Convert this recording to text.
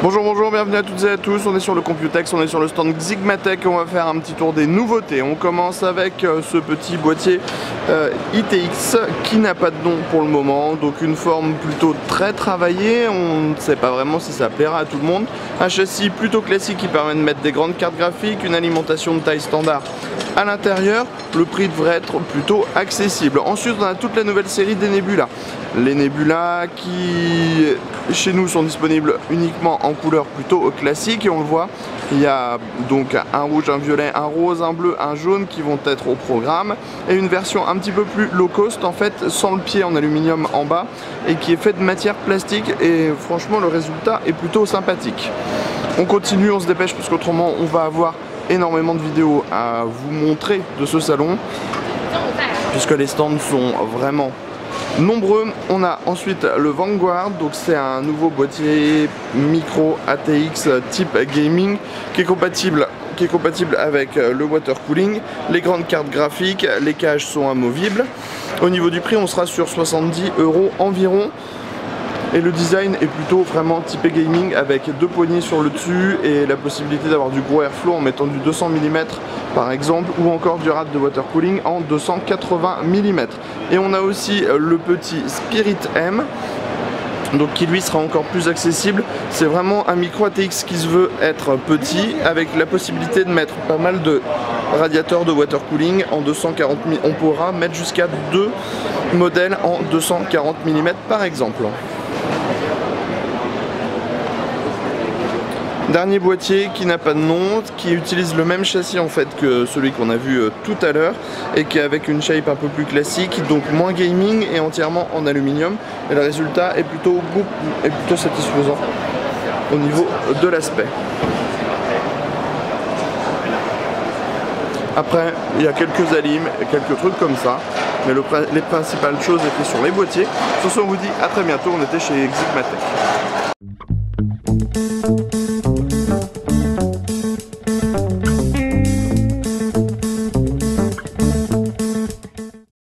Bonjour, bienvenue à toutes et à tous, on est sur le Computex, on est sur le stand Xigmatech, on va faire un petit tour des nouveautés. On commence avec ce petit boîtier ITX qui n'a pas de nom pour le moment, donc une forme plutôt très travaillée, on ne sait pas vraiment si ça plaira à tout le monde. Un châssis plutôt classique qui permet de mettre des grandes cartes graphiques, une alimentation de taille standard à l'intérieur, le prix devrait être plutôt accessible. Ensuite on a toute la nouvelle série des Nebula. Les Nebula qui chez nous sont disponibles uniquement en couleur plutôt classique et on le voit, il y a donc un rouge, un violet, un rose, un bleu, un jaune qui vont être au programme et une version un petit peu plus low cost en fait sans le pied en aluminium en bas et qui est fait de matière plastique et franchement le résultat est plutôt sympathique. On continue, on se dépêche parce qu'autrement on va avoir énormément de vidéos à vous montrer de ce salon puisque les stands sont vraiment nombreux. On a ensuite le Vanguard, donc c'est un nouveau boîtier micro ATX type gaming qui est compatible avec le water cooling, les grandes cartes graphiques, les cages sont amovibles. Au niveau du prix on sera sur 70 € environ. Et le design est plutôt vraiment typé gaming avec deux poignées sur le dessus et la possibilité d'avoir du gros airflow en mettant du 200 mm par exemple ou encore du rad de water cooling en 280 mm. Et on a aussi le petit Spirit M, donc qui lui sera encore plus accessible. C'est vraiment un micro ATX qui se veut être petit avec la possibilité de mettre pas mal de radiateurs de water cooling en 240 mm. On pourra mettre jusqu'à deux modèles en 240 mm par exemple. Dernier boîtier qui n'a pas de nom, qui utilise le même châssis en fait que celui qu'on a vu tout à l'heure et qui est avec une shape un peu plus classique, donc moins gaming et entièrement en aluminium. Et le résultat est plutôt satisfaisant au niveau de l'aspect. Après, il y a quelques alimes et quelques trucs comme ça, mais les principales choses étaient sur les boîtiers. Sur ce, on vous dit à très bientôt, on était chez Xigmatech.